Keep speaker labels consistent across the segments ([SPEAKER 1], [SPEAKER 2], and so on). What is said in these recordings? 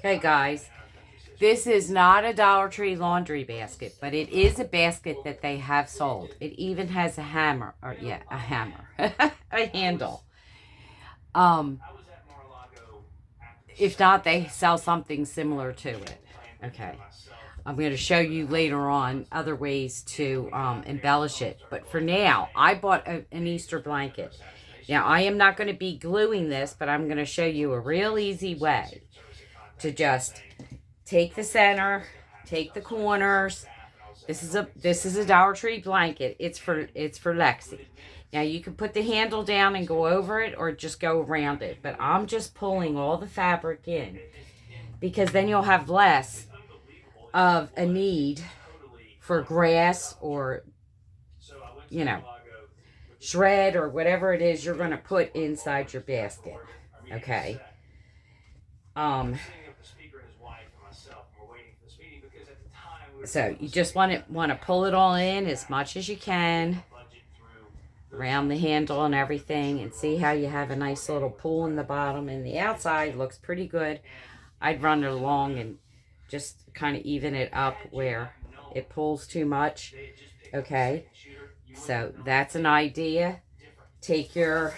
[SPEAKER 1] Okay, guys, this is not a Dollar Tree laundry basket, but it is a basket that they have sold. It even has a hammer, or yeah, a hammer, a handle. Um, if not, they sell something similar to it. Okay. I'm going to show you later on other ways to embellish it. But for now, I bought an Easter blanket. Now, I am not going to be gluing this, but I'm going to show you a real easy way to just take the center, take the corners. This is a Dollar Tree blanket. It's for Lexi. Now you can put the handle down and go over it or just go around it. But I'm just pulling all the fabric in because then you'll have less of a need for grass or, you know, shred or whatever it is you're going to put inside your basket. Okay. So you just want to pull it all in as much as you can around the handle and everything, and see how you have a nice little pull in the bottom, and the outside looks pretty good. I'd run it along and just kind of even it up where it pulls too much. Okay, so that's an idea. Take your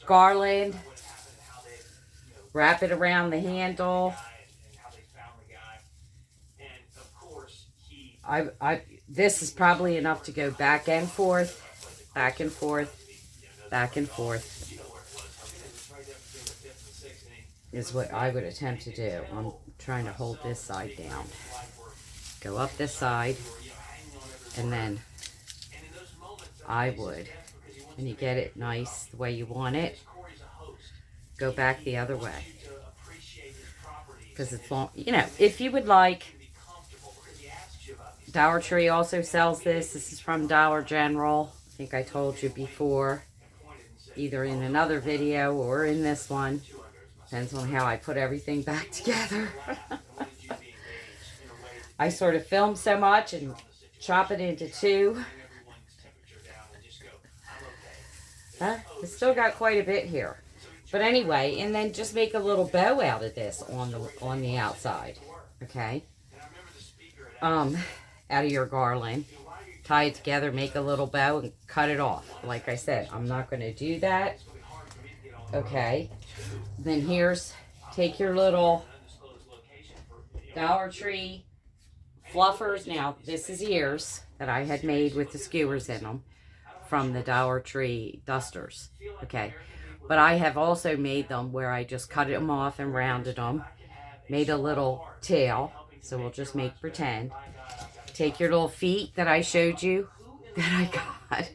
[SPEAKER 1] garland, wrap it around the handle. This is probably enough to go back and forth, back and forth, back and forth, is what I would attempt to do. I'm trying to hold this side down. Go up this side, and then I would, when you get it nice the way you want it, go back the other way. Because it's long, you know, if you would like. Dollar Tree also sells this. This is from Dollar General. I think I told you before, either in another video or in this one. Depends on how I put everything back together. I sort of film so much and chop it into two. It's still got quite a bit here. But anyway, and then just make a little bow out of this on the outside. Okay? Out of your garland, tie it together, make a little bow, and cut it off. Like I said, I'm not going to do that. Okay, then take your little Dollar Tree fluffers. Now this is ears that I had made with the skewers in them from the Dollar Tree dusters. Okay, but I have also made them where I just cut them off and rounded them, made a little tail. So we'll just make pretend. Take your little feet that I showed you that I got.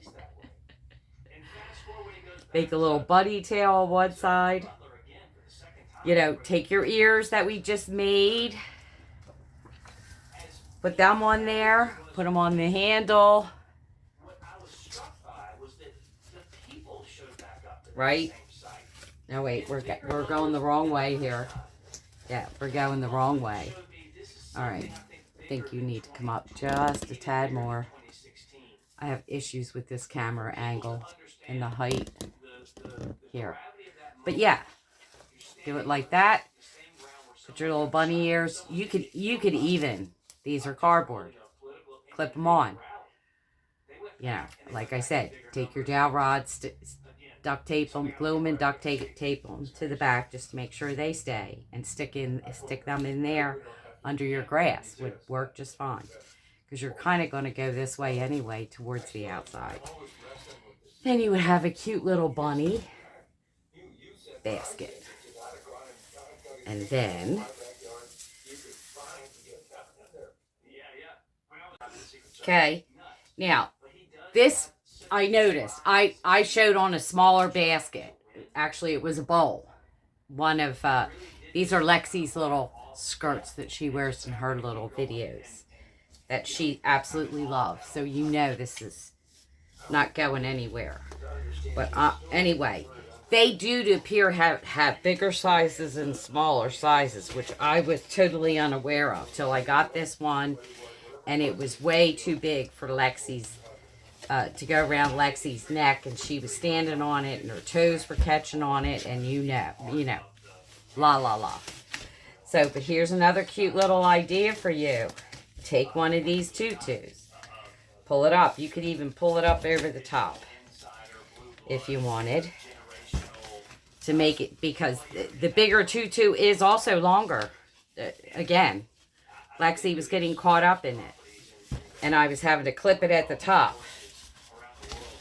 [SPEAKER 1] Make a little bunny tail on one side. You know, take your ears that we just made. Put them on there. Put them on the handle. Right? No, wait, we're going the wrong way here. Yeah, we're going the wrong way. All right. I think you need to come up just a tad more. I have issues with this camera angle and the height here. But yeah, do it like that. Put your little bunny ears. You could even, these are cardboard, clip them on. Yeah, like I said, take your dowel rods, duct tape them, glue them and duct tape them to the back just to make sure they stay, and stick them in there under your grass. Would work just fine, because you're kind of going to go this way anyway towards the outside. Then you would have a cute little bunny basket. And then okay, now this I noticed I showed on a smaller basket. Actually, it was a bowl. One of these are Lexi's little skirts that she wears in her little videos that she absolutely loves. So you know this is not going anywhere. But anyway, they do appear have bigger sizes and smaller sizes, which I was totally unaware of till I got this one, and it was way too big for Lexi's to go around Lexi's neck, and she was standing on it, and her toes were catching on it, and you know, la la la. So, but here's another cute little idea for you. Take one of these tutus, pull it up. You could even pull it up over the top if you wanted to make it, because the bigger tutu is also longer. Again, Lexi was getting caught up in it, and I was having to clip it at the top,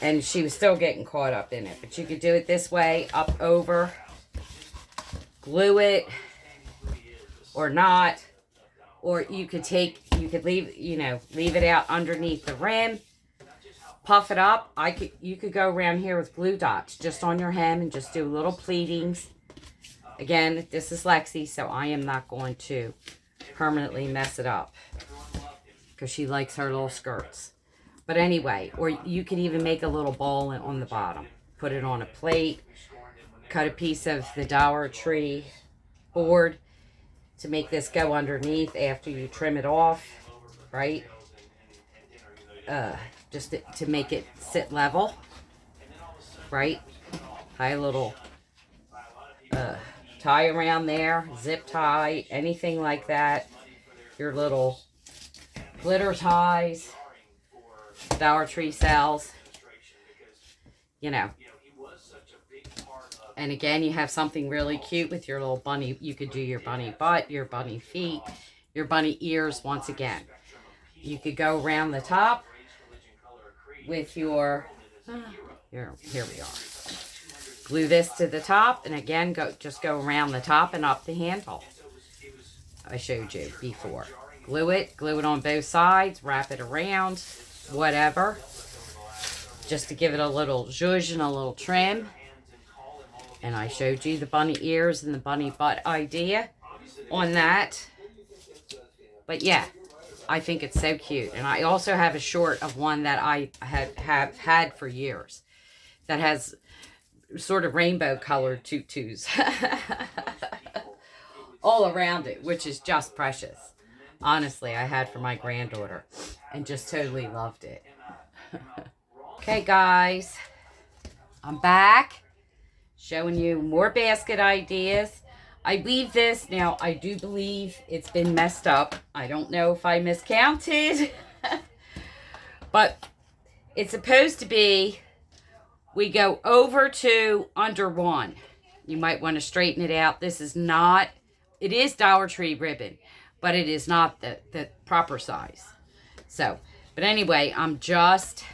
[SPEAKER 1] and she was still getting caught up in it. But you could do it this way, up over, glue it, or not, or you could leave it out underneath the rim, puff it up. You could go around here with glue dots just on your hem and just do little pleatings. Again, this is Lexi, so I am not going to permanently mess it up because she likes her little skirts. But anyway, or you could even make a little ball on the bottom. Put it on a plate. Cut a piece of the Dollar Tree board to make this go underneath after you trim it off, right? Just to make it sit level, right? Tie a little tie around there, zip tie, anything like that. Your little glitter ties, Dollar Tree sells, you know. And again, you have something really cute with your little bunny. You could do your bunny butt, your bunny feet, your bunny ears once again. You could go around the top with your, here we are. Glue this to the top, and again, just go around the top and up the handle. I showed you before. Glue it on both sides, wrap it around, whatever. Just to give it a little zhuzh and a little trim. And I showed you the bunny ears and the bunny butt idea on that. But yeah, I think it's so cute. And I also have a short of one that I have had for years that has sort of rainbow colored tutus all around it, which is just precious. Honestly, I had for my granddaughter and just totally loved it. Okay, guys, I'm back showing you more basket ideas. I leave this now. I do believe it's been messed up. I don't know if I miscounted, but it's supposed to be, we go over 2, under 1. You might want to straighten it out. This is not, it is Dollar Tree ribbon, but it is not the proper size. So, but anyway, I'm just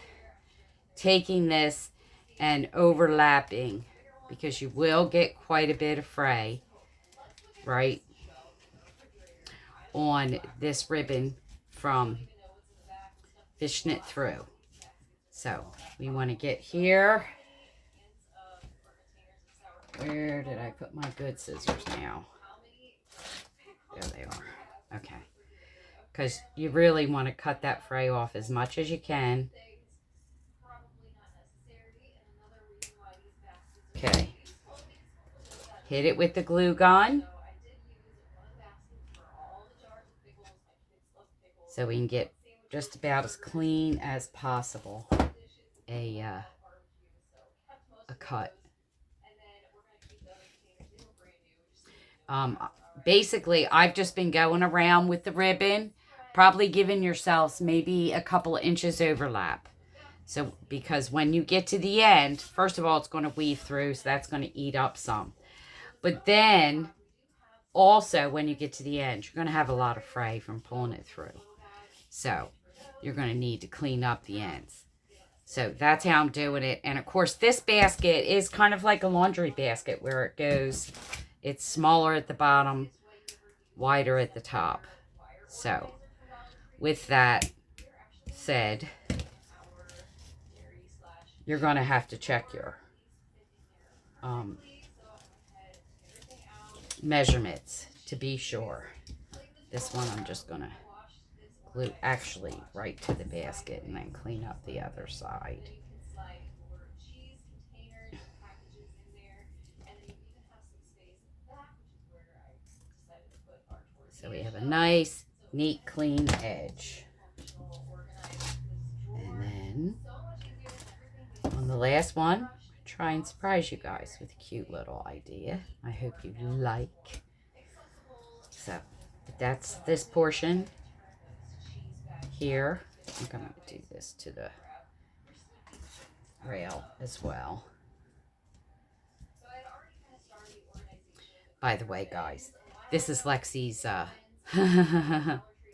[SPEAKER 1] taking this and overlapping, because you will get quite a bit of fray, right, on this ribbon from Fishing It Through. So we want to get here. Where did I put my good scissors now? There they are. Okay. Because you really want to cut that fray off as much as you can. Okay. Hit it with the glue gun, so we can get just about as clean as possible a cut. Basically, I've just been going around with the ribbon, probably giving yourselves maybe a couple of inches overlap. So, because when you get to the end, first of all, it's going to weave through, so that's going to eat up some. But then, also, when you get to the end, you're going to have a lot of fray from pulling it through. So, you're going to need to clean up the ends. So, that's how I'm doing it. And, of course, this basket is kind of like a laundry basket where it goes, it's smaller at the bottom, wider at the top. So, with that said, you're going to have to check your measurements to be sure. This one I'm just going to glue actually right to the basket and then clean up the other side. So we have a nice, neat, clean edge. And then On the last one, try and surprise you guys with a cute little idea. I hope you like. So, that's this portion here. I'm going to do this to the rail as well. By the way, guys, this is Lexi's,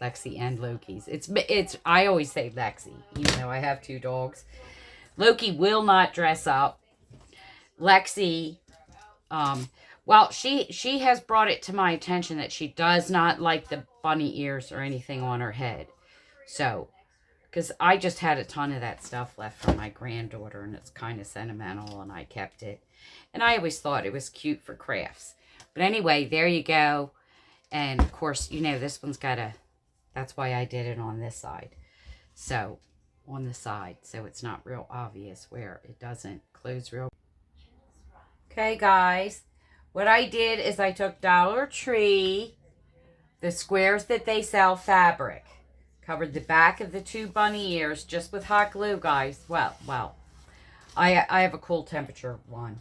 [SPEAKER 1] Lexi and Loki's. It's, I always say Lexi, even though I have 2 dogs. Loki will not dress up. Lexi, well, she has brought it to my attention that she does not like the bunny ears or anything on her head. So, because I just had a ton of that stuff left from my granddaughter, and it's kind of sentimental, and I kept it. And I always thought it was cute for crafts. But anyway, there you go. And, of course, you know, this one's got a... That's why I did it on this side. So, on the side. So, it's not real obvious where it doesn't close real. Okay, guys. What I did is I took Dollar Tree, the squares that they sell fabric. Covered the back of the 2 bunny ears just with hot glue, guys. Well, I have a cool temperature one.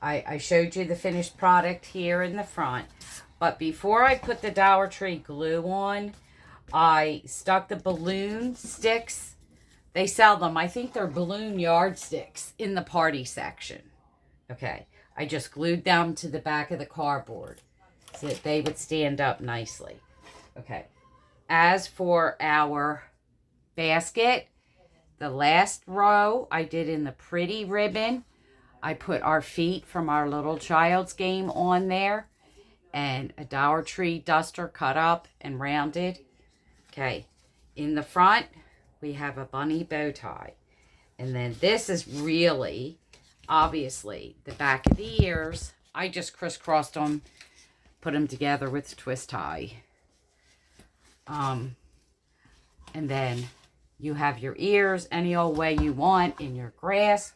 [SPEAKER 1] I showed you the finished product here in the front. But before I put the Dollar Tree glue on, I stuck the balloon sticks. They sell them. I think they're balloon yardsticks in the party section. Okay. I just glued them to the back of the cardboard so that they would stand up nicely. Okay. As for our basket, the last row I did in the pretty ribbon. I put our feet from our little child's game on there. And a Dollar Tree duster cut up and rounded. Okay. In the front, we have a bunny bow tie. And then this is really, obviously, the back of the ears. I just crisscrossed them, put them together with twist tie. And then you have your ears any old way you want in your grass.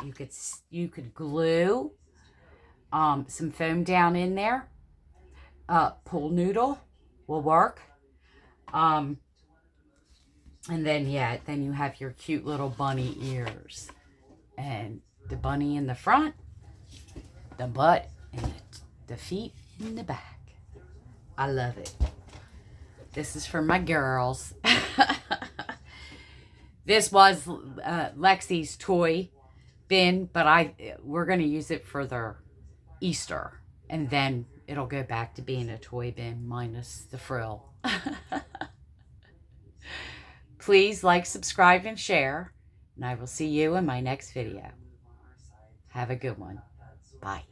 [SPEAKER 1] You could glue some foam down in there. Pool noodle will work. And then, yeah, then you have your cute little bunny ears. And the bunny in the front, the butt, and the feet in the back. I love it. This is for my girls. This was Lexi's toy bin, but we're going to use it for their Easter. And then it'll go back to being a toy bin minus the frill. Please like, subscribe, and share. And I will see you in my next video. Have a good one. Bye.